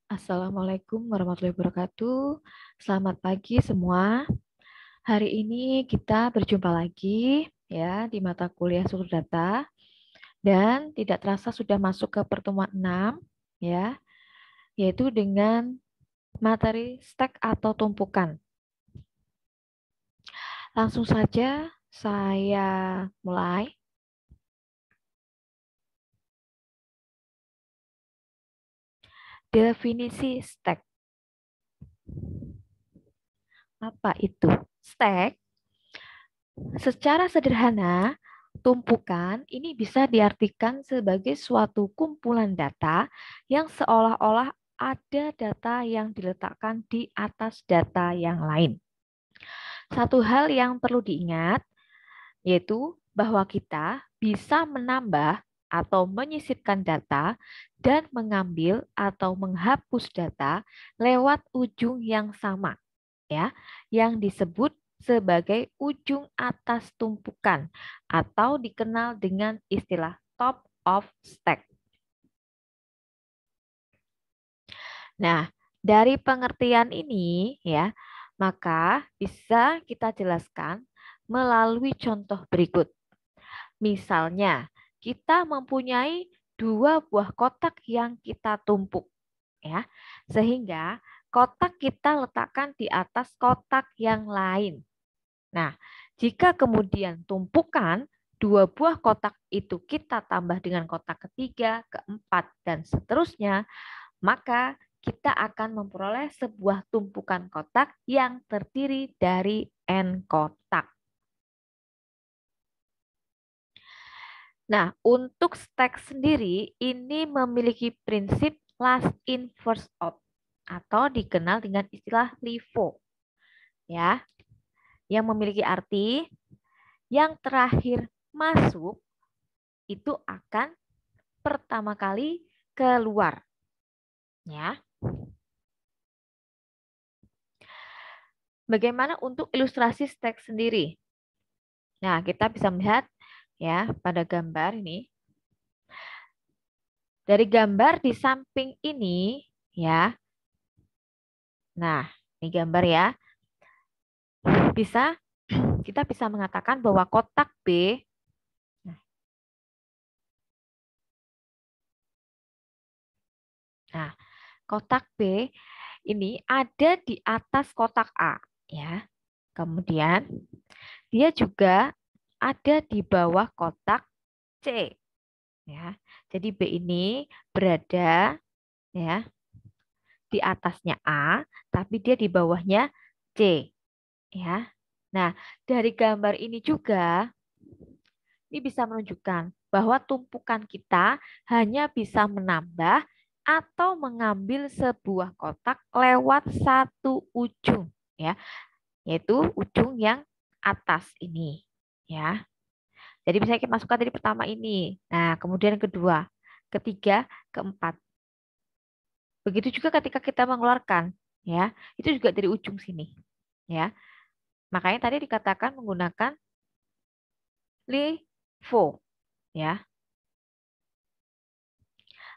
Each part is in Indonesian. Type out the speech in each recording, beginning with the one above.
Assalamualaikum warahmatullahi wabarakatuh. Selamat pagi semua. Hari ini kita berjumpa lagi ya di mata kuliah struktur data dan tidak terasa sudah masuk ke pertemuan 6 ya, yaitu dengan materi stack atau tumpukan. Langsung saja saya mulai. Definisi stack. Apa itu? Stack secara sederhana, tumpukan ini bisa diartikan sebagai suatu kumpulan data yang seolah-olah ada data yang diletakkan di atas data yang lain. Satu hal yang perlu diingat yaitu bahwa kita bisa menambah atau menyisipkan data dan mengambil atau menghapus data lewat ujung yang sama ya, yang disebut sebagai ujung atas tumpukan atau dikenal dengan istilah top of stack. Nah, dari pengertian ini ya, maka bisa kita jelaskan melalui contoh berikut. Misalnya, kita mempunyai dua buah kotak yang kita tumpuk ya. Sehingga kotak kita letakkan di atas kotak yang lain. Nah, jika kemudian tumpukan dua buah kotak itu kita tambah dengan kotak ketiga, keempat, dan seterusnya, maka kita akan memperoleh sebuah tumpukan kotak yang terdiri dari N kotak. Nah, untuk stack sendiri ini memiliki prinsip last in first out atau dikenal dengan istilah LIFO ya, yang memiliki arti yang terakhir masuk itu akan pertama kali keluar ya. Bagaimana untuk ilustrasi stack sendiri? Nah, kita bisa melihat ya pada gambar ini. Dari gambar di samping ini ya. Nah, ini gambar ya. Kita bisa mengatakan bahwa kotak B Nah, kotak B ini ada di atas kotak A ya. Kemudian dia juga ada di bawah kotak C ya. Jadi B ini berada ya di atasnya A, tapi dia di bawahnya C ya. Nah, dari gambar ini juga ini bisa menunjukkan bahwa tumpukan kita hanya bisa menambah atau mengambil sebuah kotak lewat satu ujung ya, yaitu ujung yang atas ini ya. Jadi bisa kita masukkan tadi pertama ini. Nah, kemudian kedua, ketiga, keempat. Begitu juga ketika kita mengeluarkan ya, itu juga dari ujung sini ya. Makanya tadi dikatakan menggunakan LIFO ya.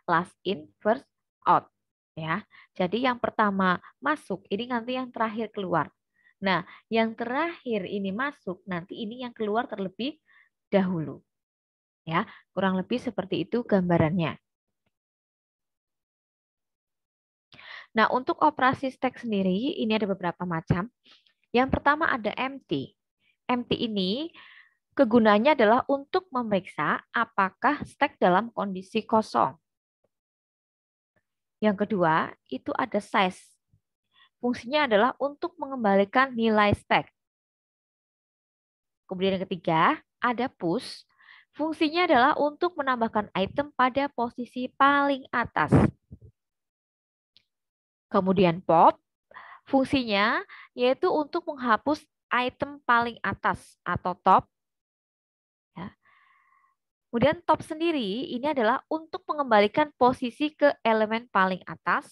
Last in, first out ya. Jadi yang pertama masuk ini nanti yang terakhir keluar. Nah, yang terakhir ini masuk nanti ini yang keluar terlebih dahulu. Ya, kurang lebih seperti itu gambarannya. Nah, untuk operasi stack sendiri ini ada beberapa macam. Yang pertama ada empty. Empty ini kegunaannya adalah untuk memeriksa apakah stack dalam kondisi kosong. Yang kedua, itu ada size. Fungsinya adalah untuk mengembalikan nilai stack. Kemudian yang ketiga, ada push. Fungsinya adalah untuk menambahkan item pada posisi paling atas. Kemudian pop, fungsinya yaitu untuk menghapus item paling atas atau top. Ya. Kemudian top sendiri ini adalah untuk mengembalikan posisi ke elemen paling atas.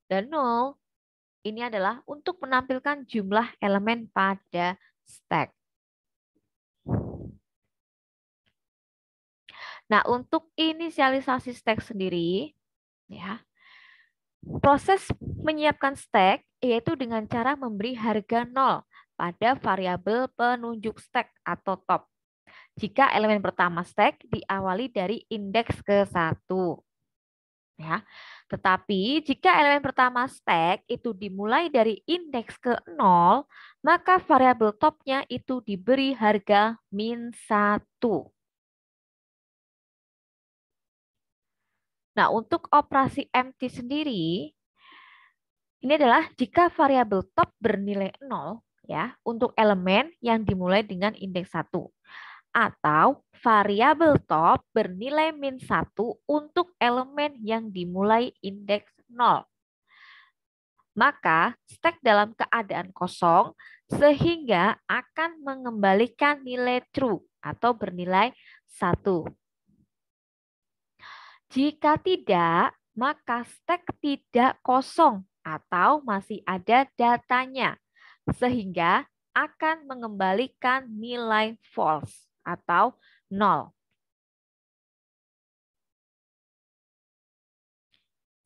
Dan null ini adalah untuk menampilkan jumlah elemen pada stack. Nah, untuk inisialisasi stack sendiri, ya, Proses menyiapkan stack yaitu dengan cara memberi harga 0 pada variabel penunjuk stack atau top. Jika elemen pertama stack diawali dari indeks ke-1. Ya. Tetapi jika elemen pertama stack itu dimulai dari indeks ke-0, maka variabel topnya itu diberi harga -1. Nah, untuk operasi empty sendiri, ini adalah jika variabel top bernilai 0 ya untuk elemen yang dimulai dengan indeks 1 atau variabel top bernilai -1 untuk elemen yang dimulai indeks 0. Maka stack dalam keadaan kosong sehingga akan mengembalikan nilai true atau bernilai 1. Jika tidak, maka stack tidak kosong atau masih ada datanya, sehingga akan mengembalikan nilai false atau 0.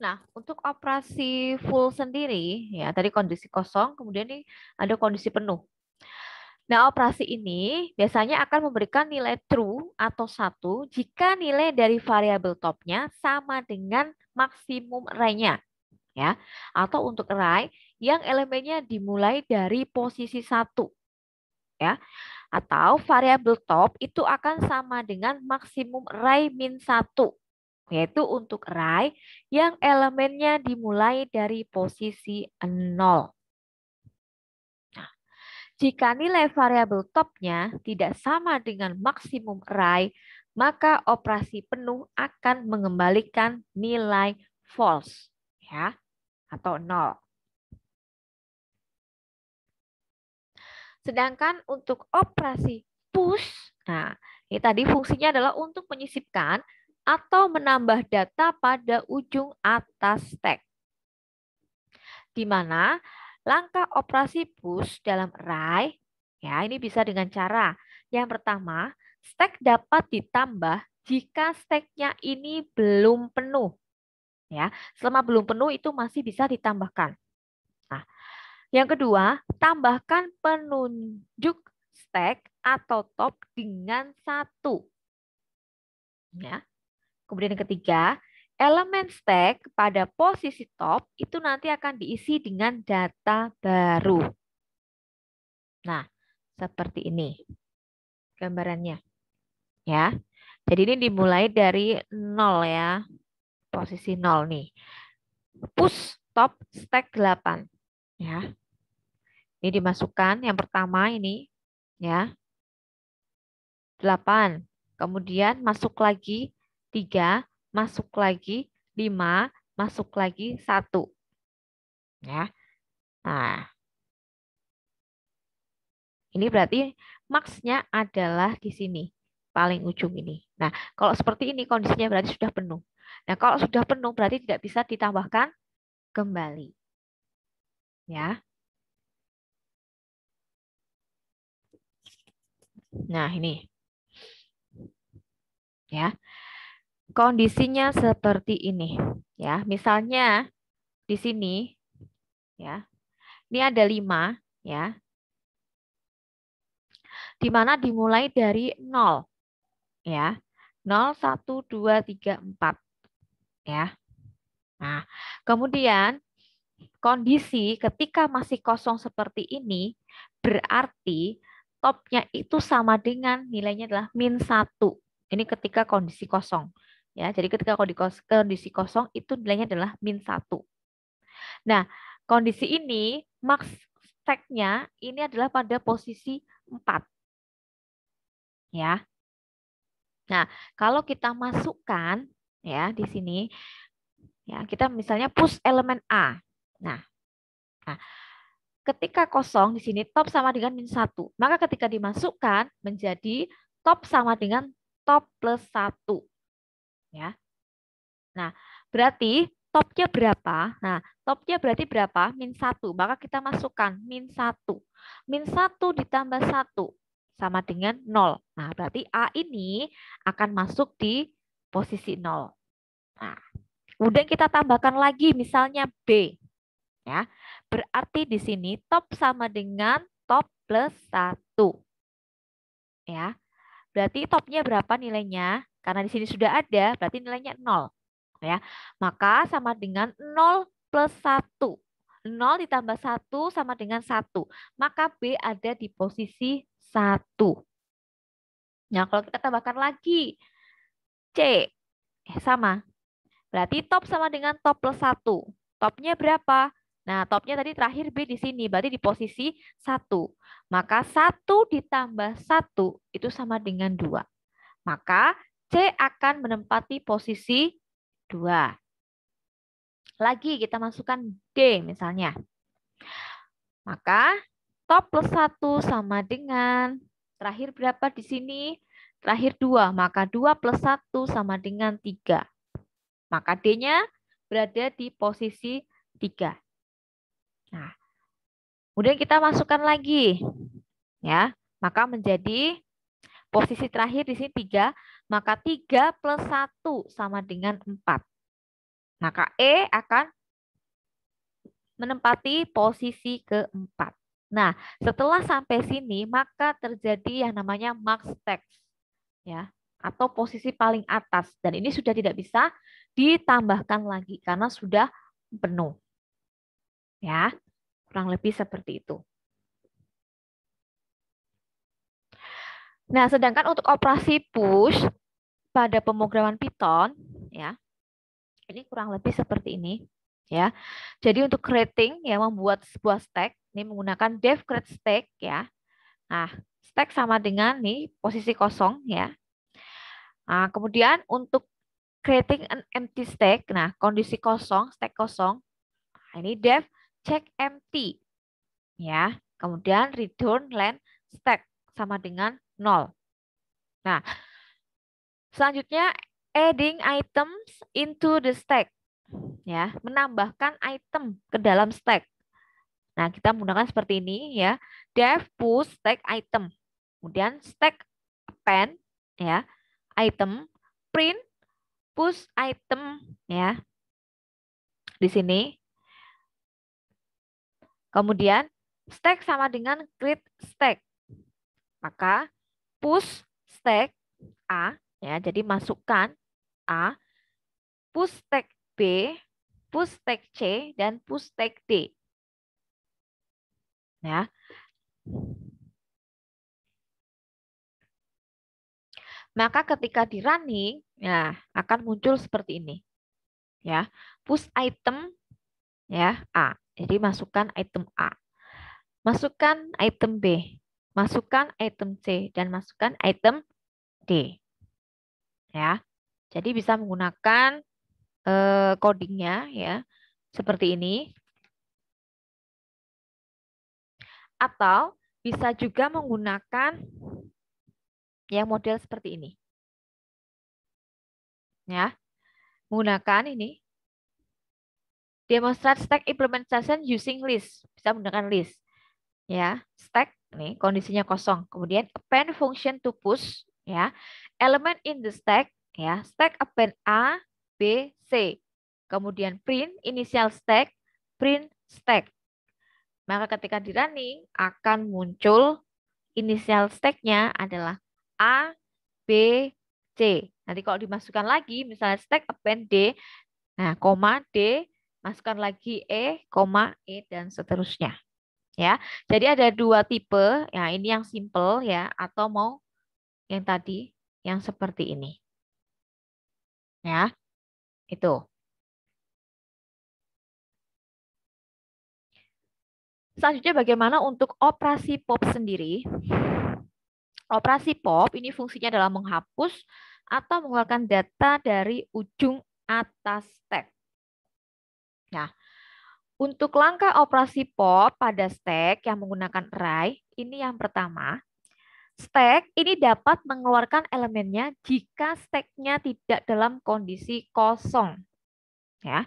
Nah, untuk operasi full sendiri, ya tadi kondisi kosong, kemudian ini ada kondisi penuh. Nah, operasi ini biasanya akan memberikan nilai true atau 1 jika nilai dari variabel topnya sama dengan maksimum array-nya. Ya, atau untuk array yang elemennya dimulai dari posisi 1. Ya, atau variabel top itu akan sama dengan maksimum array -1. Yaitu untuk array yang elemennya dimulai dari posisi 0. Jika nilai variabel topnya tidak sama dengan maksimum array, maka operasi penuh akan mengembalikan nilai false ya atau 0. Sedangkan untuk operasi push, nah ini tadi fungsinya adalah untuk menyisipkan atau menambah data pada ujung atas stack. Di mana langkah operasi push dalam array, ya ini bisa dengan cara. Yang pertama, stack dapat ditambah jika stacknya ini belum penuh. Ya, selama belum penuh itu masih bisa ditambahkan. Nah, yang kedua, tambahkan penunjuk stack atau top dengan 1. Ya. Kemudian yang ketiga, elemen stack pada posisi top itu nanti akan diisi dengan data baru. Nah, seperti ini gambarannya. Ya. Jadi ini dimulai dari 0 ya. Posisi 0 nih. Push top stack 8. Ya. Ini dimasukkan yang pertama ini ya. 8. Kemudian masuk lagi 3, masuk lagi 5, masuk lagi 1. Ya. Nah, ini berarti maksnya adalah di sini, paling ujung ini. Nah, kalau seperti ini kondisinya berarti sudah penuh. Nah, kalau sudah penuh berarti tidak bisa ditambahkan kembali. Ya. Nah, ini. Ya. Kondisinya seperti ini, ya. Misalnya di sini ya. Ini ada 5 ya. Di mana dimulai dari 0 ya. 0, 1, 2, 3, 4 ya. Nah, kemudian kondisi ketika masih kosong seperti ini berarti topnya itu sama dengan nilainya adalah -1. Ini ketika kondisi kosong. Ya, jadi ketika kondisi kosong itu nilainya adalah -1. Nah, kondisi ini max stack-nya ini adalah pada posisi 4. Ya. Nah, kalau kita masukkan ya di sini ya, kita misalnya push elemen A. Nah, ketika kosong di sini top sama dengan -1. Maka ketika dimasukkan menjadi top sama dengan top plus 1. Ya. Nah, berarti topnya berapa? Nah, topnya berarti berapa? -1. Maka kita masukkan -1. -1 ditambah 1 sama dengan 0. Nah, berarti A ini akan masuk di posisi 0. Nah, Kemudian kita tambahkan lagi misalnya B. Ya. Berarti di sini top sama dengan top plus 1. Ya. Berarti topnya berapa nilainya? Karena di sini sudah ada, berarti nilainya 0. Ya. Maka sama dengan 0 plus 1. 0 ditambah 1 sama dengan 1. Maka B ada di posisi 1. Nah, kalau kita tambahkan lagi C, sama. Berarti top sama dengan top plus 1. Topnya berapa? Nah, topnya tadi terakhir B di sini, berarti di posisi 1. Maka 1 ditambah 1 itu sama dengan 2. Maka C akan menempati posisi 2. Lagi kita masukkan D misalnya. Maka top plus 1 sama dengan, terakhir berapa di sini? Terakhir 2, maka 2 plus 1 sama dengan 3. Maka D-nya berada di posisi 3. Nah, kemudian kita masukkan lagi. Ya, maka menjadi posisi terakhir di sini 3, maka 3 plus 1 sama dengan 4. Maka E akan menempati posisi keempat. Nah, setelah sampai sini, maka terjadi yang namanya max text, ya, atau posisi paling atas. Dan ini sudah tidak bisa ditambahkan lagi karena sudah penuh. Ya, kurang lebih seperti itu. Nah, sedangkan untuk operasi push pada pemrograman Python, ya, ini kurang lebih seperti ini, ya. Jadi untuk creating, ya, membuat sebuah stack, ini menggunakan def create stack, ya. Nah, stack sama dengan nih posisi kosong, ya. Nah, kemudian untuk creating an empty stack, nah kondisi kosong, stack kosong, nah, ini def check empty, ya. Kemudian return len stack sama dengan 0. Nah, selanjutnya adding items into the stack, ya, menambahkan item ke dalam stack. Nah, kita menggunakan seperti ini, ya. Def push stack item. Kemudian stack append, ya, item, print push item, ya. Di sini. Kemudian stack sama dengan create stack. Maka push stack A, ya, jadi masukkan A, push stack B, push stack C, dan push stack D. Ya. Maka ketika di running, ya, akan muncul seperti ini. Ya, push item, ya, A. Jadi masukkan item A. Masukkan item B. Masukkan item C dan masukkan item D. Ya. Jadi bisa menggunakan codingnya, ya, seperti ini. Atau bisa juga menggunakan yang model seperti ini. Ya. Menggunakan ini demonstrate stack implementation using list. Bisa menggunakan list. Ya, stack nih kondisinya kosong. Kemudian append function to push, ya. Element in the stack, ya. Stack append A, B, C. Kemudian print initial stack, print stack. Maka ketika di running akan muncul initial stack-nya adalah A, B, C. Nanti kalau dimasukkan lagi, misalnya stack append D, nah, koma D, masukkan lagi E, koma E, dan seterusnya. Ya, jadi ada dua tipe, ya, ini yang simple, ya, atau mau yang tadi, yang seperti ini. Ya, itu. Selanjutnya bagaimana untuk operasi pop sendiri? Operasi pop ini fungsinya adalah menghapus atau mengeluarkan data dari ujung atas stack. Nah, untuk langkah operasi pop pada stack yang menggunakan array, ini yang pertama. Stack ini dapat mengeluarkan elemennya jika stacknya tidak dalam kondisi kosong. Ya.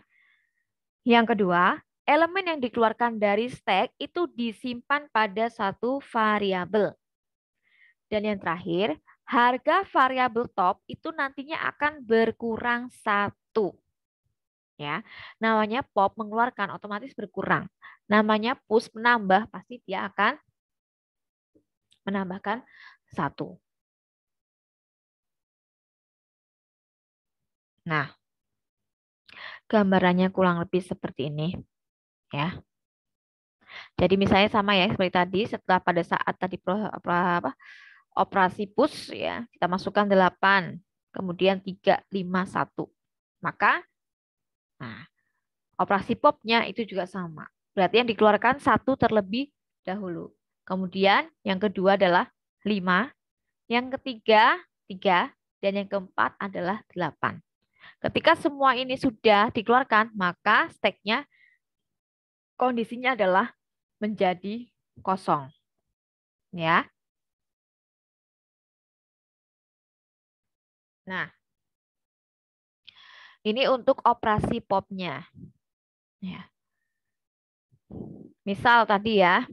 Yang kedua, elemen yang dikeluarkan dari stack itu disimpan pada satu variabel. Dan yang terakhir, harga variabel top itu nantinya akan berkurang 1. Ya, namanya pop mengeluarkan otomatis berkurang. Namanya push menambah pasti dia akan menambahkan 1. Nah, gambarannya kurang lebih seperti ini ya. Jadi misalnya sama ya seperti tadi, setelah pada saat tadi operasi push ya, kita masukkan 8, kemudian 3, 5, 1. Maka nah, operasi popnya itu juga sama. Berarti yang dikeluarkan 1 terlebih dahulu. Kemudian yang kedua adalah 5, yang ketiga 3, dan yang keempat adalah 8. Ketika semua ini sudah dikeluarkan, maka stacknya kondisinya adalah menjadi kosong. Ya. Nah, ini untuk operasi popnya. Ya. Misal tadi ya,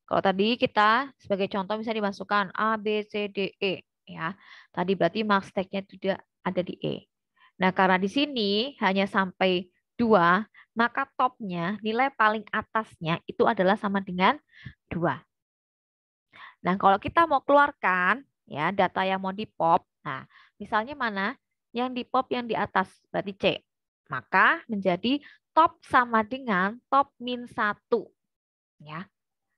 kalau tadi kita sebagai contoh misalnya dimasukkan A, B, C, D, E. Ya. Tadi berarti max stack-nya tidak ada di E. Nah, karena di sini hanya sampai 2, maka topnya, nilai paling atasnya itu adalah sama dengan 2. Nah, kalau kita mau keluarkan ya data yang mau di-pop, nah, misalnya mana? Yang di-pop yang di atas, berarti C. Maka menjadi top sama dengan top min 1. Ya.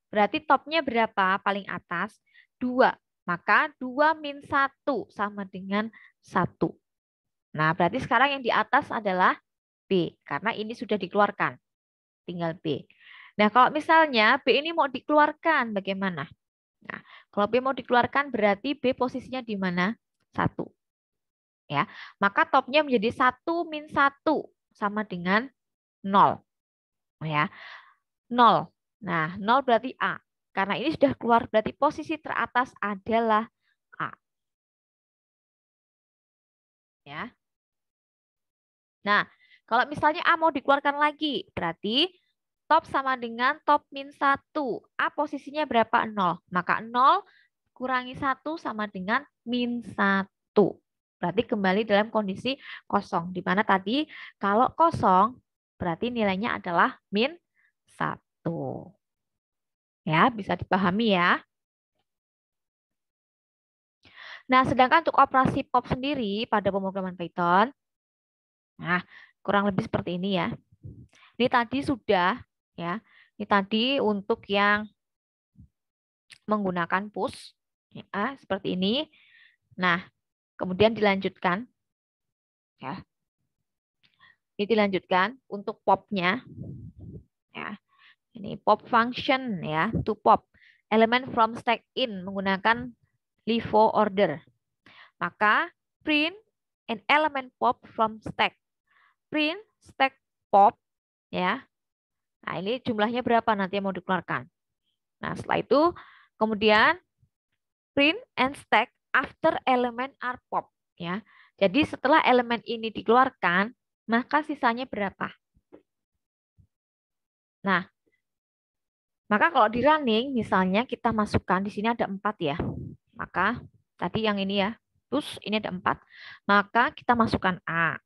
Berarti topnya berapa paling atas? 2. Maka 2 min 1 sama dengan 1. Nah, berarti sekarang yang di atas adalah B. Karena ini sudah dikeluarkan. Tinggal B. Nah, kalau misalnya B ini mau dikeluarkan, bagaimana? Nah, kalau B mau dikeluarkan berarti B posisinya di mana? 1. Ya. Maka topnya menjadi 1 min 1 sama dengan 0. Ya. 0. Nah, 0 berarti A. Karena ini sudah keluar berarti posisi teratas adalah A. Ya. Nah, kalau misalnya A mau dikeluarkan lagi, berarti top sama dengan top min 1. A posisinya berapa? 0. Maka 0 kurangi 1 sama dengan min 1. Berarti kembali dalam kondisi kosong. Di mana tadi kalau kosong berarti nilainya adalah min 1. Ya, bisa dipahami ya. Nah, sedangkan untuk operasi pop sendiri pada pemrograman Python, nah kurang lebih seperti ini ya. Ini tadi sudah ya. Ini tadi untuk yang menggunakan push ya, seperti ini. Nah, kemudian dilanjutkan ya. Ini dilanjutkan untuk popnya ya. Ini pop function ya, to pop element from stack in menggunakan LIFO order. Maka print an element pop from stack. Print stack pop ya. Nah, ini jumlahnya berapa nanti yang mau dikeluarkan. Nah, setelah itu kemudian print and stack after element are pop ya. Jadi setelah elemen ini dikeluarkan, maka sisanya berapa? Nah, maka kalau di running misalnya kita masukkan di sini ada 4 ya. Maka tadi yang ini ya, terus ini ada 4. Maka kita masukkan A,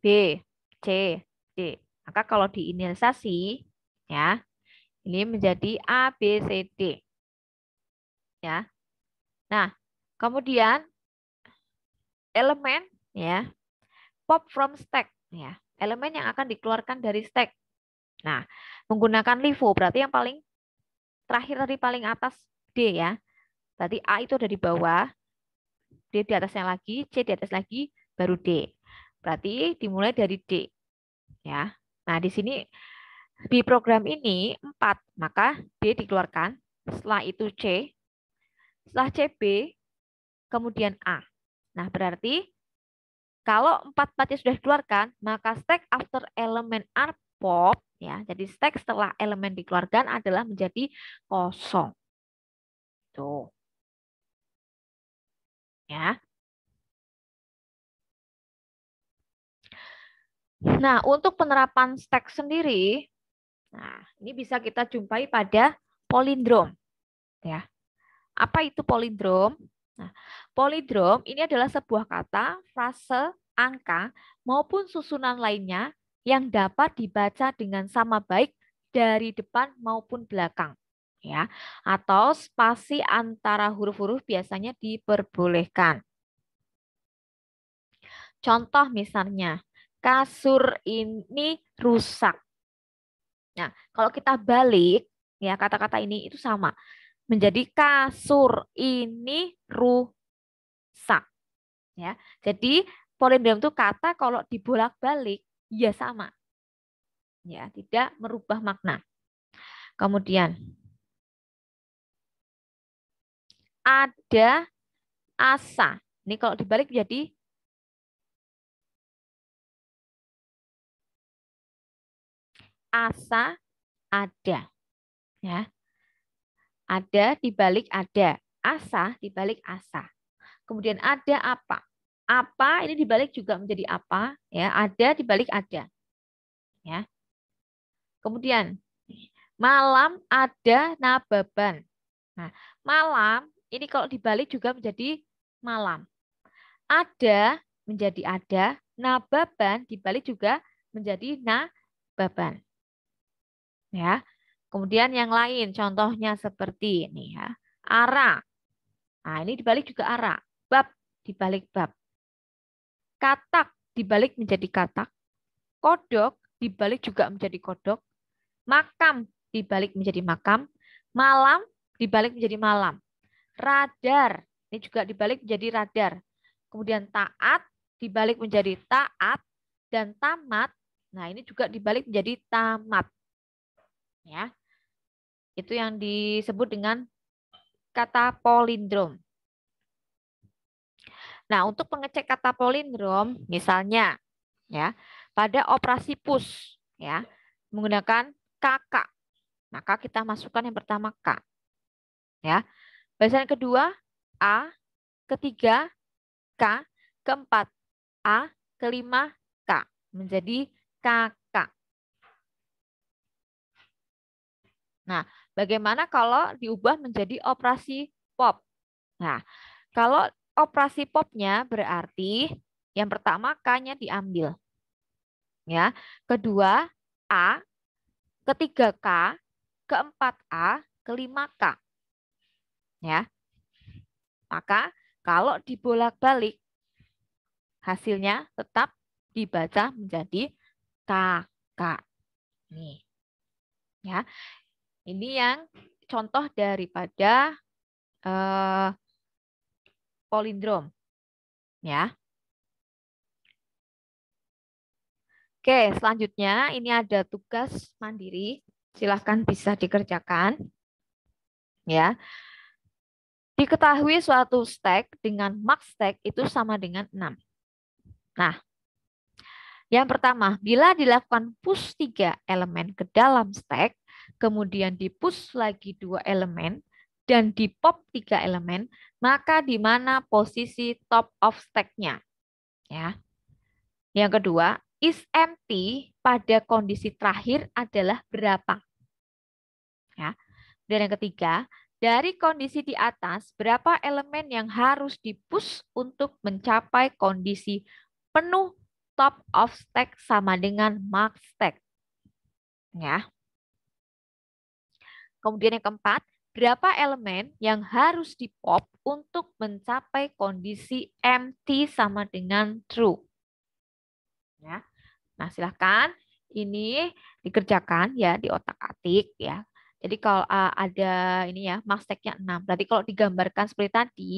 B, C, D. Maka kalau diinisialisasi ya, ini menjadi A, B, C, D. Ya. Nah, kemudian elemen ya, pop from stack ya. Elemen yang akan dikeluarkan dari stack. Nah, menggunakan LIFO berarti yang paling terakhir dari paling atas D ya. Berarti A itu ada di bawah, D di atasnya lagi, C di atas lagi, baru D. Berarti dimulai dari D. Ya. Nah, di sini di program ini 4, maka D dikeluarkan, setelah itu C, setelah C B, kemudian A. Nah, berarti kalau 4-4-nya sudah dikeluarkan, maka stack after element are pop, ya. Jadi stack setelah elemen dikeluarkan adalah menjadi kosong. Tuh. Ya. Nah, untuk penerapan stack sendiri, nah, ini bisa kita jumpai pada palindrom. Ya. Apa itu palindrom? Nah, palindrom ini adalah sebuah kata, frase, angka maupun susunan lainnya yang dapat dibaca dengan sama baik dari depan maupun belakang. Ya, atau spasi antara huruf-huruf biasanya diperbolehkan. Contoh misalnya, kasur ini rusak. Nah, kalau kita balik, ya kata-kata ini itu sama. Menjadi kasur ini rusak. Ya, jadi palindrom itu kata kalau dibolak-balik, ya sama. Ya, tidak merubah makna. Kemudian, ada asa. Ini kalau dibalik jadi asa ada. Ya, ada dibalik ada. Asa dibalik asa. Kemudian ada apa? Apa ini dibalik juga menjadi apa? Ya, ada dibalik ada. Ya. Kemudian malam ada nababan. Nah, malam ini kalau dibalik juga menjadi malam. Ada menjadi ada, nababan dibalik juga menjadi nababan. Ya. Kemudian yang lain contohnya seperti ini ya. Ara. Nah, ini dibalik juga ara. Bab dibalik bab. Katak dibalik menjadi katak. Kodok dibalik juga menjadi kodok. Makam dibalik menjadi makam. Malam dibalik menjadi malam. Radar ini juga dibalik menjadi radar. Kemudian taat dibalik menjadi taat. Dan tamat, nah ini juga dibalik menjadi tamat. Ya, itu yang disebut dengan kata palindrom. Nah, untuk pengecek kata palindrom, misalnya ya, pada operasi push ya, menggunakan kakak. Maka kita masukkan yang pertama K. Ya. Bacaan kedua A, ketiga K, keempat A, kelima K. Menjadi kakak. Nah, bagaimana kalau diubah menjadi operasi pop? Nah, kalau operasi popnya berarti yang pertama K-nya diambil. Ya. Kedua A, ketiga K, keempat A, kelima K. Ya. Maka kalau dibolak-balik hasilnya tetap dibaca menjadi kakak. Nih. Ya. Ini yang contoh daripada palindrom. Ya. Oke, selanjutnya ini ada tugas mandiri. Silahkan bisa dikerjakan. Ya. Diketahui suatu stack dengan max stack itu sama dengan 6. Nah, yang pertama, bila dilakukan push 3 elemen ke dalam stack, kemudian di push lagi 2 elemen, dan di pop 3 elemen, maka di mana posisi top of stack-nya? Ya. Yang kedua, is empty pada kondisi terakhir adalah berapa? Ya. Dan yang ketiga, dari kondisi di atas, berapa elemen yang harus di-push untuk mencapai kondisi penuh top of stack sama dengan max stack? Ya. Kemudian yang keempat, berapa elemen yang harus di-pop untuk mencapai kondisi empty sama dengan true? Ya. Nah, silahkan ini dikerjakan ya di otak-atik ya. Jadi kalau ada ini ya, max stack-nya 6. Berarti kalau digambarkan seperti tadi,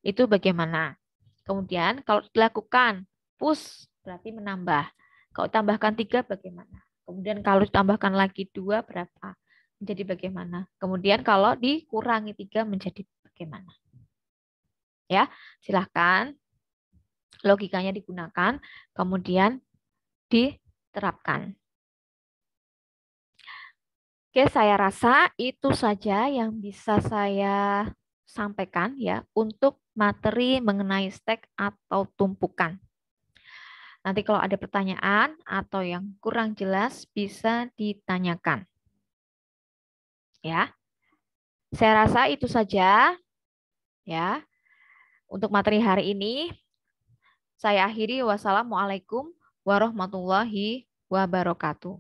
itu bagaimana? Kemudian kalau dilakukan push, berarti menambah. Kalau tambahkan 3, bagaimana? Kemudian kalau ditambahkan lagi 2, berapa? Menjadi bagaimana? Kemudian kalau dikurangi 3, menjadi bagaimana? Ya, silahkan logikanya digunakan, kemudian diterapkan. Oke, saya rasa itu saja yang bisa saya sampaikan ya untuk materi mengenai stack atau tumpukan. Nanti kalau ada pertanyaan atau yang kurang jelas bisa ditanyakan. Ya. Saya rasa itu saja ya untuk materi hari ini. Saya akhiri, wassalamualaikum warahmatullahi wabarakatuh.